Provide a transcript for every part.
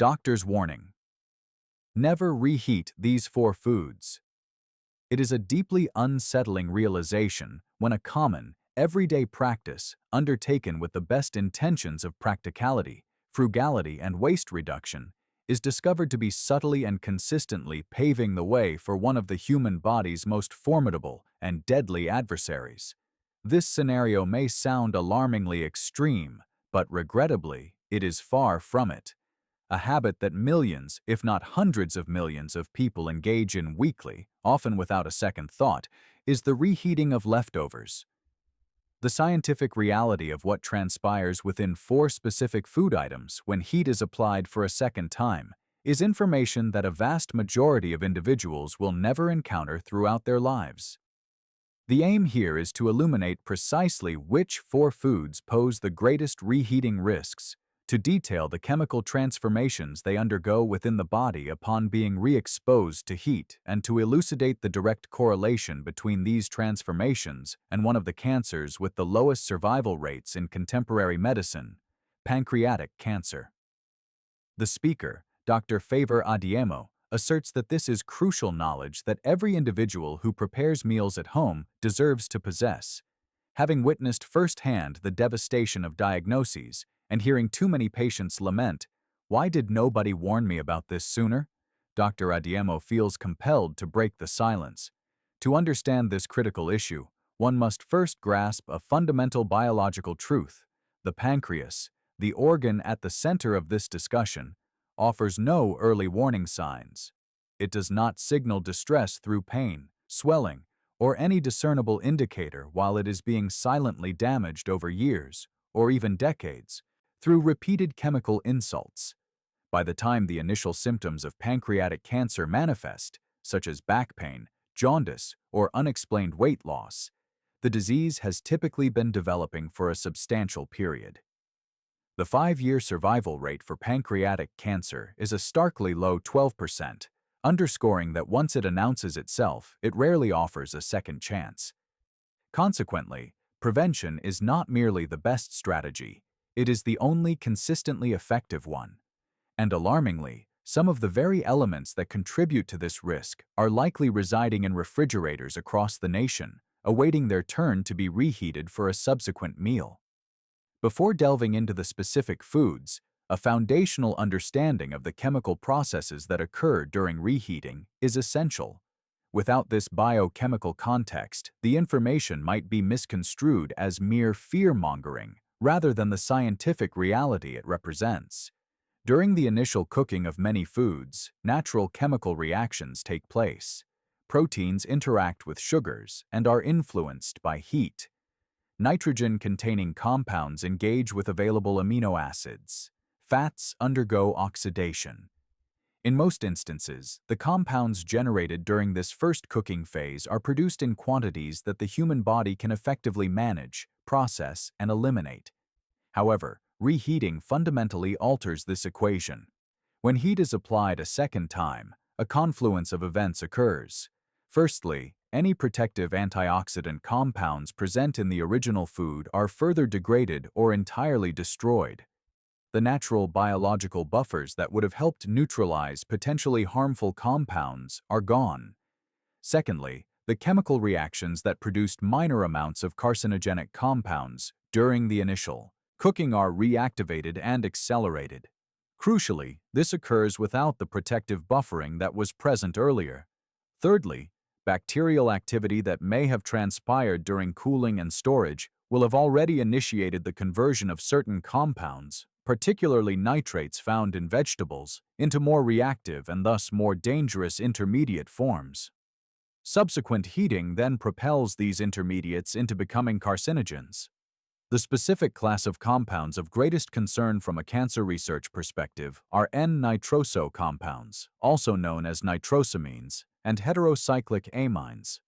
Doctor's warning. Never reheat these 4 foods. It is a deeply unsettling realization when a common, everyday practice, undertaken with the best intentions of practicality, frugality, and waste reduction, is discovered to be subtly and consistently paving the way for one of the human body's most formidable and deadly adversaries. This scenario may sound alarmingly extreme, but regrettably, it is far from it. A habit that millions, if not hundreds of millions of people engage in weekly, often without a second thought, is the reheating of leftovers. The scientific reality of what transpires within 4 specific food items when heat is applied for a second time is information that a vast majority of individuals will never encounter throughout their lives. The aim here is to illuminate precisely which 4 foods pose the greatest reheating risks, to detail the chemical transformations they undergo within the body upon being re-exposed to heat, and to elucidate the direct correlation between these transformations and one of the cancers with the lowest survival rates in contemporary medicine, pancreatic cancer. The speaker, Dr. Favor Adiemo, asserts that this is crucial knowledge that every individual who prepares meals at home deserves to possess. Having witnessed firsthand the devastation of diagnoses and hearing too many patients lament, "Why did nobody warn me about this sooner?" Dr. Adiemo feels compelled to break the silence. To understand this critical issue, one must first grasp a fundamental biological truth. The pancreas, the organ at the center of this discussion, offers no early warning signs. It does not signal distress through pain, swelling, or any discernible indicator while it is being silently damaged over years, or even decades, through repeated chemical insults. By the time the initial symptoms of pancreatic cancer manifest, such as back pain, jaundice, or unexplained weight loss, the disease has typically been developing for a substantial period. The 5-year survival rate for pancreatic cancer is a starkly low 12%, underscoring that once it announces itself, it rarely offers a second chance. Consequently, prevention is not merely the best strategy, it is the only consistently effective one. And alarmingly, some of the very elements that contribute to this risk are likely residing in refrigerators across the nation, awaiting their turn to be reheated for a subsequent meal. Before delving into the specific foods, a foundational understanding of the chemical processes that occur during reheating is essential. Without this biochemical context, the information might be misconstrued as mere fear-mongering rather than the scientific reality it represents. During the initial cooking of many foods, natural chemical reactions take place. Proteins interact with sugars and are influenced by heat. Nitrogen-containing compounds engage with available amino acids. Fats undergo oxidation. In most instances, the compounds generated during this first cooking phase are produced in quantities that the human body can effectively manage, process, and eliminate. However, reheating fundamentally alters this equation. When heat is applied a second time, a confluence of events occurs. Firstly, any protective antioxidant compounds present in the original food are further degraded or entirely destroyed. The natural biological buffers that would have helped neutralize potentially harmful compounds are gone. Secondly, the chemical reactions that produced minor amounts of carcinogenic compounds during the initial cooking are reactivated and accelerated. Crucially, this occurs without the protective buffering that was present earlier. Thirdly, bacterial activity that may have transpired during cooling and storage will have already initiated the conversion of certain compounds, particularly nitrates found in vegetables, into more reactive and thus more dangerous intermediate forms. Subsequent heating then propels these intermediates into becoming carcinogens. The specific class of compounds of greatest concern from a cancer research perspective are N-nitroso compounds, also known as nitrosamines, and heterocyclic amines.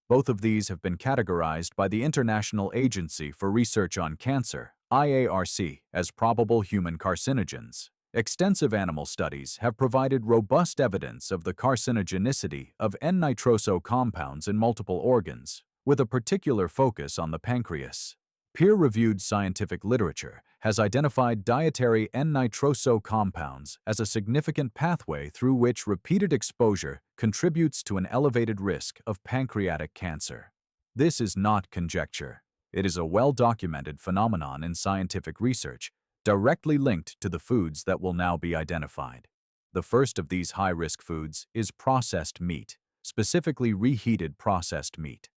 Both of these have been categorized by the International Agency for Research on Cancer, IARC, as probable human carcinogens. Extensive animal studies have provided robust evidence of the carcinogenicity of N-nitroso compounds in multiple organs, with a particular focus on the pancreas. Peer-reviewed scientific literature has identified dietary N-nitroso compounds as a significant pathway through which repeated exposure contributes to an elevated risk of pancreatic cancer. This is not conjecture. It is a well-documented phenomenon in scientific research, directly linked to the foods that will now be identified. The first of these high-risk foods is processed meat, specifically reheated processed meat.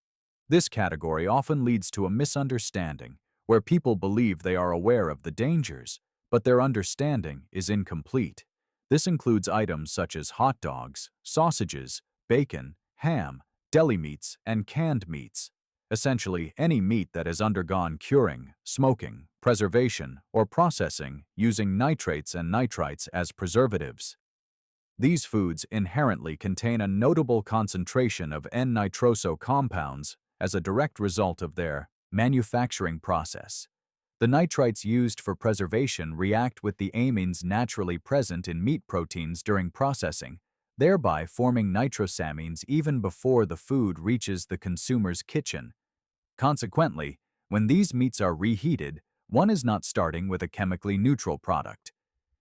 This category often leads to a misunderstanding, where people believe they are aware of the dangers, but their understanding is incomplete. This includes items such as hot dogs, sausages, bacon, ham, deli meats, and canned meats. Essentially, any meat that has undergone curing, smoking, preservation, or processing using nitrates and nitrites as preservatives. These foods inherently contain a notable concentration of N-nitroso compounds as a direct result of their manufacturing process. The nitrites used for preservation react with the amines naturally present in meat proteins during processing, thereby forming nitrosamines even before the food reaches the consumer's kitchen. Consequently, when these meats are reheated, one is not starting with a chemically neutral product.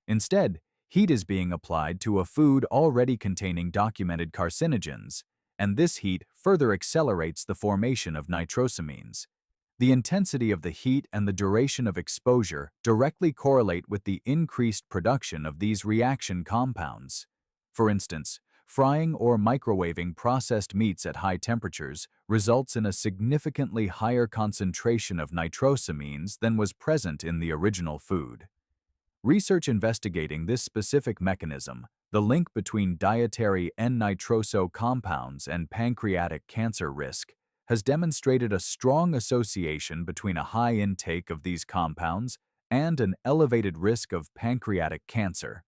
Instead, heat is being applied to a food already containing documented carcinogens, and this heat further accelerates the formation of nitrosamines. The intensity of the heat and the duration of exposure directly correlate with the increased production of these reaction compounds. For instance, frying or microwaving processed meats at high temperatures results in a significantly higher concentration of nitrosamines than was present in the original food. Research investigating this specific mechanism, the link between dietary N-nitroso compounds and pancreatic cancer risk, has demonstrated a strong association between a high intake of these compounds and an elevated risk of pancreatic cancer.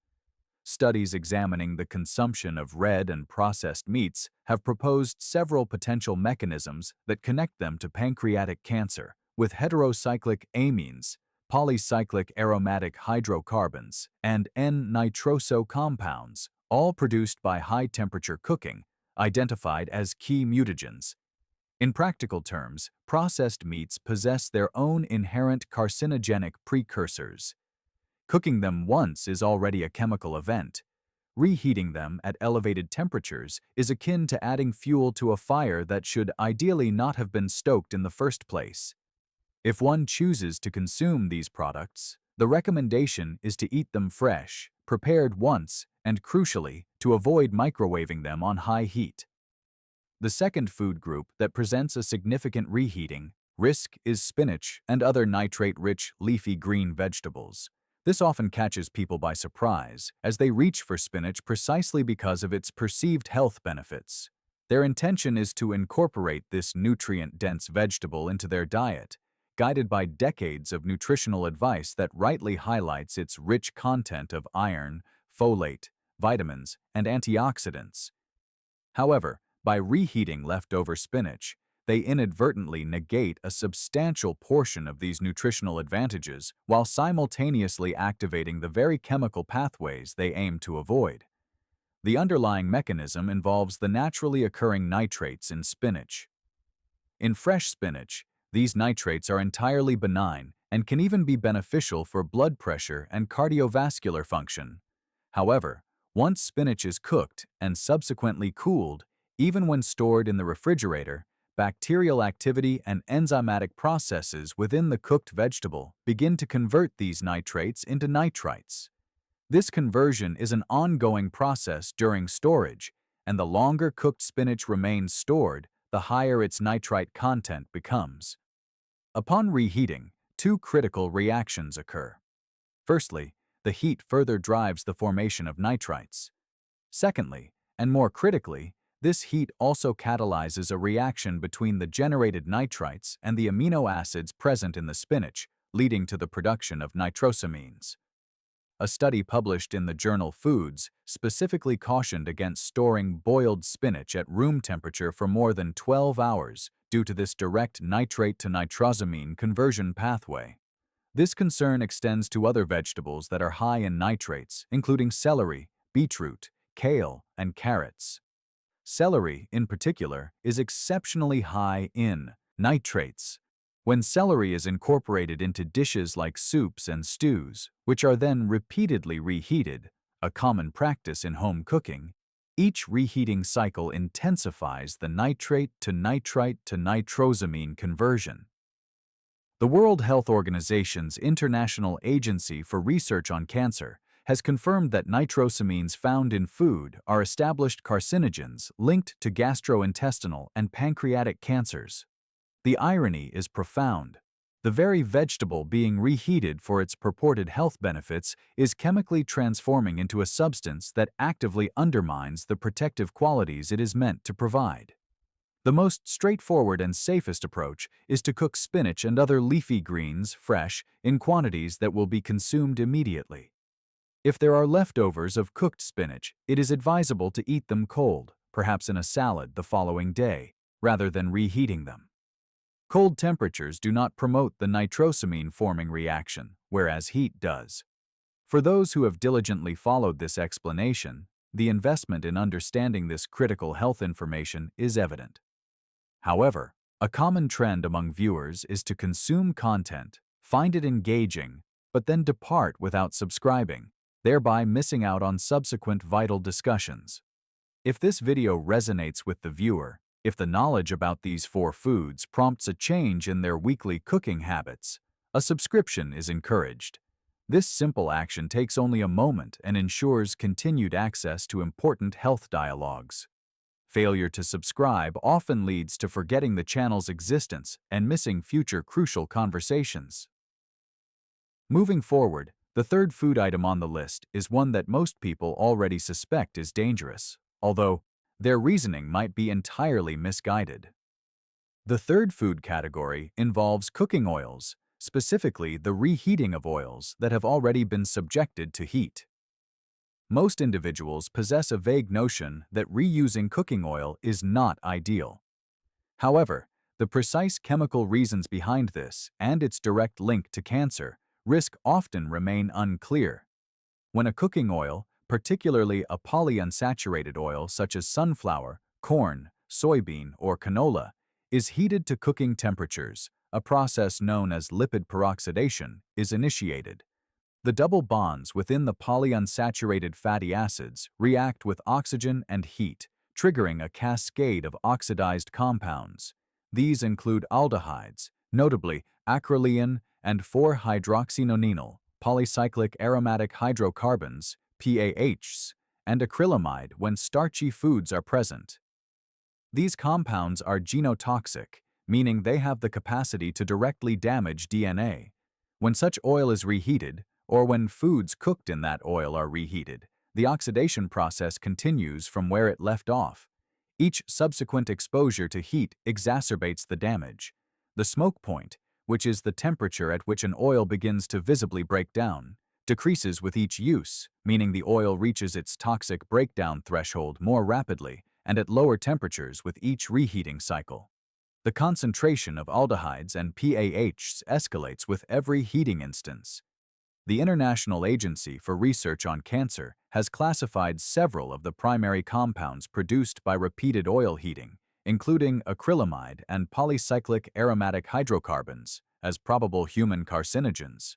Studies examining the consumption of red and processed meats have proposed several potential mechanisms that connect them to pancreatic cancer, with heterocyclic amines, polycyclic aromatic hydrocarbons, and N-nitroso compounds, all produced by high-temperature cooking, identified as key mutagens. In practical terms, processed meats possess their own inherent carcinogenic precursors. Cooking them once is already a chemical event. Reheating them at elevated temperatures is akin to adding fuel to a fire that should ideally not have been stoked in the first place. If one chooses to consume these products, the recommendation is to eat them fresh, prepared once, and crucially, to avoid microwaving them on high heat. The second food group that presents a significant reheating risk is spinach and other nitrate-rich leafy green vegetables. This often catches people by surprise, as they reach for spinach precisely because of its perceived health benefits. Their intention is to incorporate this nutrient-dense vegetable into their diet, guided by decades of nutritional advice that rightly highlights its rich content of iron, folate, vitamins, and antioxidants. However, by reheating leftover spinach, they inadvertently negate a substantial portion of these nutritional advantages while simultaneously activating the very chemical pathways they aim to avoid. The underlying mechanism involves the naturally occurring nitrates in spinach. In fresh spinach, these nitrates are entirely benign and can even be beneficial for blood pressure and cardiovascular function. However, once spinach is cooked and subsequently cooled, even when stored in the refrigerator, bacterial activity and enzymatic processes within the cooked vegetable begin to convert these nitrates into nitrites. This conversion is an ongoing process during storage, and the longer cooked spinach remains stored, the higher its nitrite content becomes. Upon reheating, two critical reactions occur. Firstly, the heat further drives the formation of nitrites. Secondly, and more critically, this heat also catalyzes a reaction between the generated nitrites and the amino acids present in the spinach, leading to the production of nitrosamines. A study published in the journal Foods specifically cautioned against storing boiled spinach at room temperature for more than 12 hours due to this direct nitrate to nitrosamine conversion pathway. This concern extends to other vegetables that are high in nitrates, including celery, beetroot, kale, and carrots. Celery, in particular, is exceptionally high in nitrates. When celery is incorporated into dishes like soups and stews, which are then repeatedly reheated, a common practice in home cooking, each reheating cycle intensifies the nitrate to nitrite to nitrosamine conversion. The World Health Organization's International Agency for Research on Cancer has confirmed that nitrosamines found in food are established carcinogens linked to gastrointestinal and pancreatic cancers. The irony is profound. The very vegetable being reheated for its purported health benefits is chemically transforming into a substance that actively undermines the protective qualities it is meant to provide. The most straightforward and safest approach is to cook spinach and other leafy greens fresh in quantities that will be consumed immediately. If there are leftovers of cooked spinach, it is advisable to eat them cold, perhaps in a salad the following day, rather than reheating them. Cold temperatures do not promote the nitrosamine-forming reaction, whereas heat does. For those who have diligently followed this explanation, the investment in understanding this critical health information is evident. However, a common trend among viewers is to consume content, find it engaging, but then depart without subscribing, thereby missing out on subsequent vital discussions. If this video resonates with the viewer, if the knowledge about these 4 foods prompts a change in their weekly cooking habits, a subscription is encouraged. This simple action takes only a moment and ensures continued access to important health dialogues. Failure to subscribe often leads to forgetting the channel's existence and missing future crucial conversations. Moving forward, the third food item on the list is one that most people already suspect is dangerous, although their reasoning might be entirely misguided. The third food category involves cooking oils, specifically the reheating of oils that have already been subjected to heat. Most individuals possess a vague notion that reusing cooking oil is not ideal. However, the precise chemical reasons behind this and its direct link to cancer risk often remain unclear. When a cooking oil, particularly a polyunsaturated oil such as sunflower, corn, soybean, or canola, is heated to cooking temperatures, a process known as lipid peroxidation is initiated. The double bonds within the polyunsaturated fatty acids react with oxygen and heat, triggering a cascade of oxidized compounds. These include aldehydes, notably acrolein and 4-hydroxynonenal polycyclic aromatic hydrocarbons, PAHs, and acrylamide when starchy foods are present. These compounds are genotoxic, meaning they have the capacity to directly damage DNA. When such oil is reheated, or when foods cooked in that oil are reheated, the oxidation process continues from where it left off. Each subsequent exposure to heat exacerbates the damage. The smoke point, which is the temperature at which an oil begins to visibly break down, decreases with each use, meaning the oil reaches its toxic breakdown threshold more rapidly and at lower temperatures with each reheating cycle. The concentration of aldehydes and PAHs escalates with every heating instance. The International Agency for Research on Cancer has classified several of the primary compounds produced by repeated oil heating, including acrylamide and polycyclic aromatic hydrocarbons, as probable human carcinogens.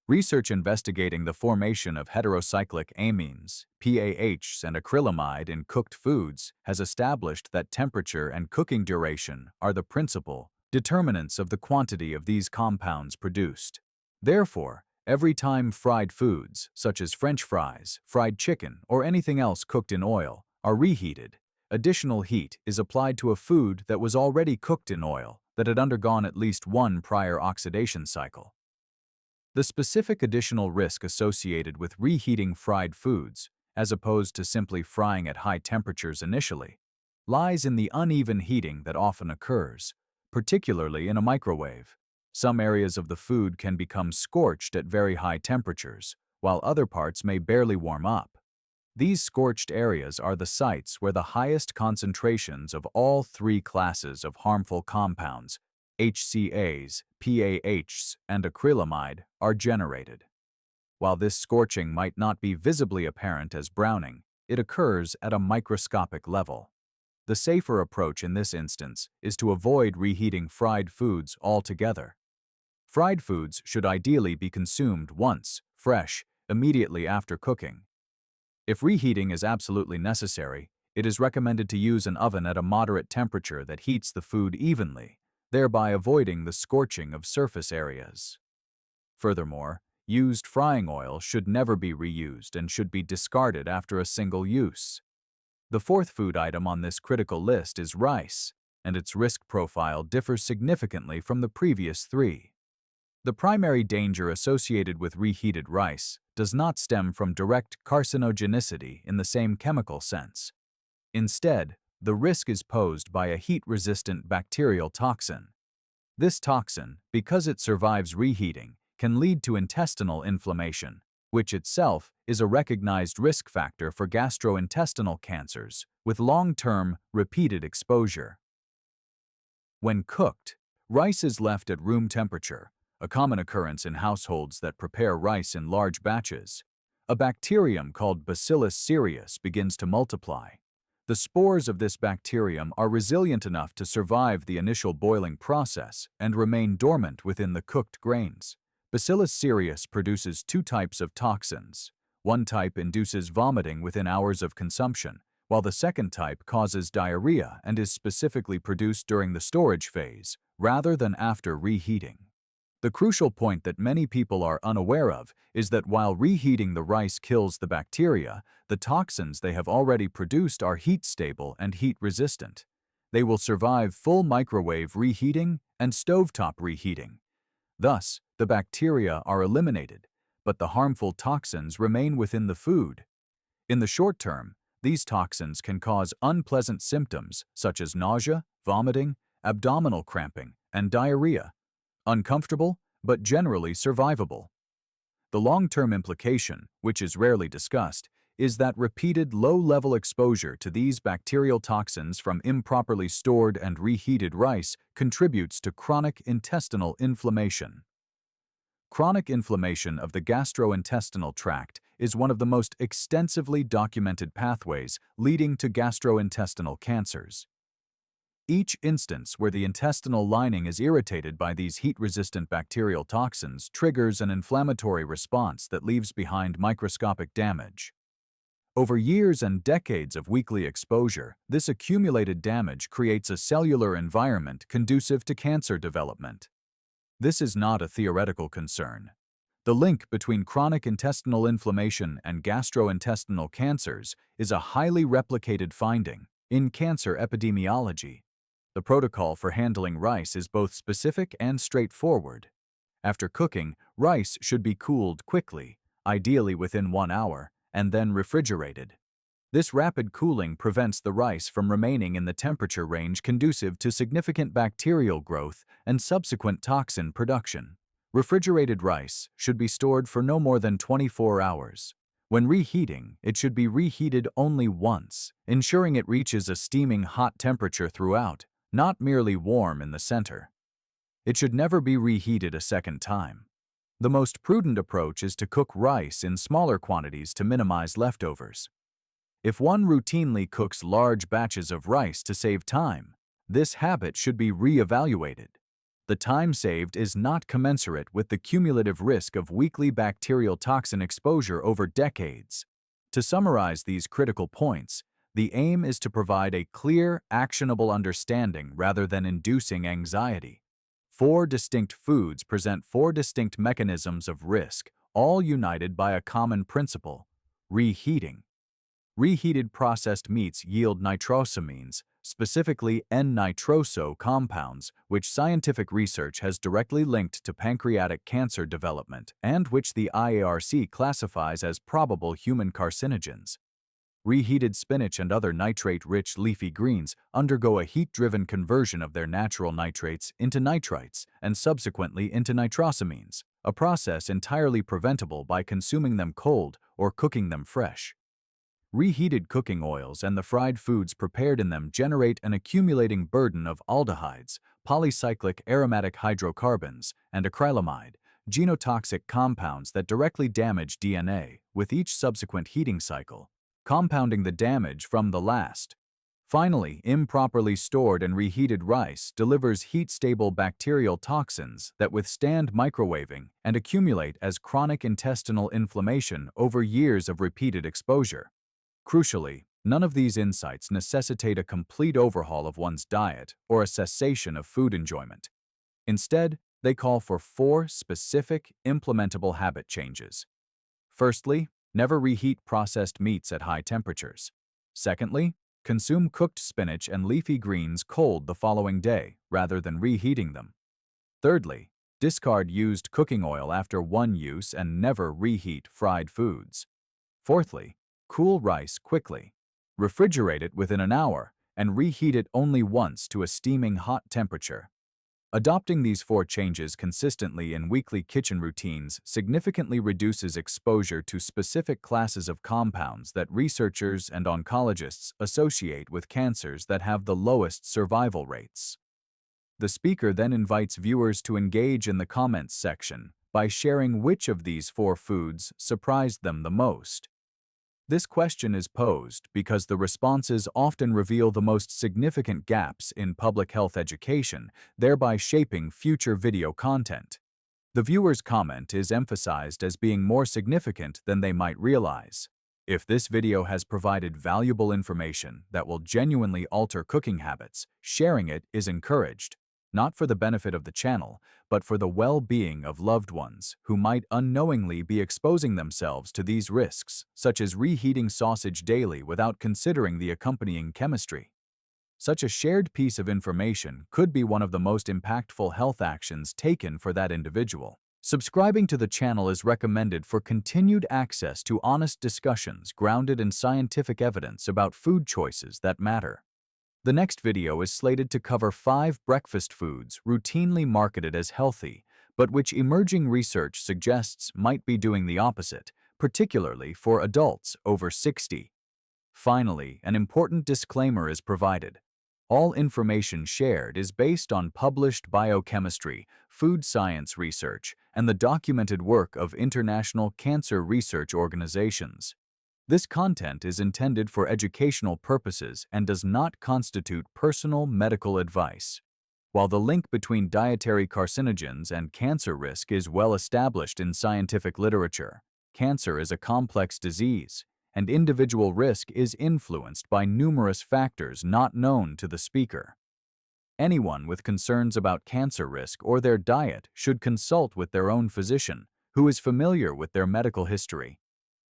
Research investigating the formation of heterocyclic amines, PAHs, and acrylamide in cooked foods has established that temperature and cooking duration are the principal determinants of the quantity of these compounds produced. Therefore, every time fried foods, such as French fries, fried chicken, or anything else cooked in oil, are reheated, additional heat is applied to a food that was already cooked in oil that had undergone at least one prior oxidation cycle. The specific additional risk associated with reheating fried foods, as opposed to simply frying at high temperatures initially, lies in the uneven heating that often occurs, particularly in a microwave. Some areas of the food can become scorched at very high temperatures, while other parts may barely warm up. These scorched areas are the sites where the highest concentrations of all 3 classes of harmful compounds, HCAs, PAHs, and acrylamide, are generated. While this scorching might not be visibly apparent as browning, it occurs at a microscopic level. The safer approach in this instance is to avoid reheating fried foods altogether. Fried foods should ideally be consumed once, fresh, immediately after cooking. If reheating is absolutely necessary, it is recommended to use an oven at a moderate temperature that heats the food evenly, thereby avoiding the scorching of surface areas. Furthermore, used frying oil should never be reused and should be discarded after a single use. The fourth food item on this critical list is rice, and its risk profile differs significantly from the previous three. The primary danger associated with reheated rice does not stem from direct carcinogenicity in the same chemical sense. Instead, the risk is posed by a heat-resistant bacterial toxin. This toxin, because it survives reheating, can lead to intestinal inflammation, which itself is a recognized risk factor for gastrointestinal cancers with long-term, repeated exposure. When cooked, rice is left at room temperature, a common occurrence in households that prepare rice in large batches. A bacterium called Bacillus cereus begins to multiply. The spores of this bacterium are resilient enough to survive the initial boiling process and remain dormant within the cooked grains. Bacillus cereus produces two types of toxins. One type induces vomiting within hours of consumption, while the second type causes diarrhea and is specifically produced during the storage phase, rather than after reheating. The crucial point that many people are unaware of is that while reheating the rice kills the bacteria, the toxins they have already produced are heat-stable and heat-resistant. They will survive full microwave reheating and stovetop reheating. Thus, the bacteria are eliminated, but the harmful toxins remain within the food. In the short term, these toxins can cause unpleasant symptoms such as nausea, vomiting, abdominal cramping, and diarrhea. Uncomfortable, but generally survivable. The long-term implication, which is rarely discussed, is that repeated low-level exposure to these bacterial toxins from improperly stored and reheated rice contributes to chronic intestinal inflammation. Chronic inflammation of the gastrointestinal tract is one of the most extensively documented pathways leading to gastrointestinal cancers. Each instance where the intestinal lining is irritated by these heat-resistant bacterial toxins triggers an inflammatory response that leaves behind microscopic damage. Over years and decades of weekly exposure, this accumulated damage creates a cellular environment conducive to cancer development. This is not a theoretical concern. The link between chronic intestinal inflammation and gastrointestinal cancers is a highly replicated finding in cancer epidemiology. The protocol for handling rice is both specific and straightforward. After cooking, rice should be cooled quickly, ideally within 1 hour, and then refrigerated. This rapid cooling prevents the rice from remaining in the temperature range conducive to significant bacterial growth and subsequent toxin production. Refrigerated rice should be stored for no more than 24 hours. When reheating, it should be reheated only once, ensuring it reaches a steaming hot temperature throughout, not merely warm in the center. It should never be reheated a second time. The most prudent approach is to cook rice in smaller quantities to minimize leftovers. If one routinely cooks large batches of rice to save time, this habit should be re-evaluated. The time saved is not commensurate with the cumulative risk of weekly bacterial toxin exposure over decades. To summarize these critical points, the aim is to provide a clear, actionable understanding rather than inducing anxiety. 4 distinct foods present 4 distinct mechanisms of risk, all united by a common principle: reheating. Reheated processed meats yield nitrosamines, specifically N-nitroso compounds, which scientific research has directly linked to pancreatic cancer development and which the IARC classifies as probable human carcinogens. Reheated spinach and other nitrate-rich leafy greens undergo a heat-driven conversion of their natural nitrates into nitrites and subsequently into nitrosamines, a process entirely preventable by consuming them cold or cooking them fresh. Reheated cooking oils and the fried foods prepared in them generate an accumulating burden of aldehydes, polycyclic aromatic hydrocarbons, and acrylamide, genotoxic compounds that directly damage DNA with each subsequent heating cycle, compounding the damage from the last. Finally, improperly stored and reheated rice delivers heat-stable bacterial toxins that withstand microwaving and accumulate as chronic intestinal inflammation over years of repeated exposure. Crucially, none of these insights necessitate a complete overhaul of one's diet or a cessation of food enjoyment. Instead, they call for 4 specific, implementable habit changes. Firstly, never reheat processed meats at high temperatures. Secondly, consume cooked spinach and leafy greens cold the following day rather than reheating them. Thirdly, discard used cooking oil after one use and never reheat fried foods. Fourthly, cool rice quickly. Refrigerate it within an hour and reheat it only once to a steaming hot temperature. Adopting these 4 changes consistently in weekly kitchen routines significantly reduces exposure to specific classes of compounds that researchers and oncologists associate with cancers that have the lowest survival rates. The speaker then invites viewers to engage in the comments section by sharing which of these 4 foods surprised them the most. This question is posed because the responses often reveal the most significant gaps in public health education, thereby shaping future video content. The viewer's comment is emphasized as being more significant than they might realize. If this video has provided valuable information that will genuinely alter cooking habits, sharing it is encouraged, not for the benefit of the channel, but for the well-being of loved ones who might unknowingly be exposing themselves to these risks, such as reheating sausage daily without considering the accompanying chemistry. Such a shared piece of information could be one of the most impactful health actions taken for that individual. Subscribing to the channel is recommended for continued access to honest discussions grounded in scientific evidence about food choices that matter. The next video is slated to cover 5 breakfast foods routinely marketed as healthy, but which emerging research suggests might be doing the opposite, particularly for adults over 60. Finally, an important disclaimer is provided. All information shared is based on published biochemistry, food science research, and the documented work of international cancer research organizations. This content is intended for educational purposes and does not constitute personal medical advice. While the link between dietary carcinogens and cancer risk is well established in scientific literature, cancer is a complex disease, and individual risk is influenced by numerous factors not known to the speaker. Anyone with concerns about cancer risk or their diet should consult with their own physician, who is familiar with their medical history.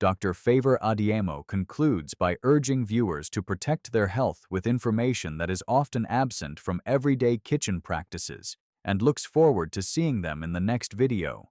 Dr. Favor Adiemo concludes by urging viewers to protect their health with information that is often absent from everyday kitchen practices and looks forward to seeing them in the next video.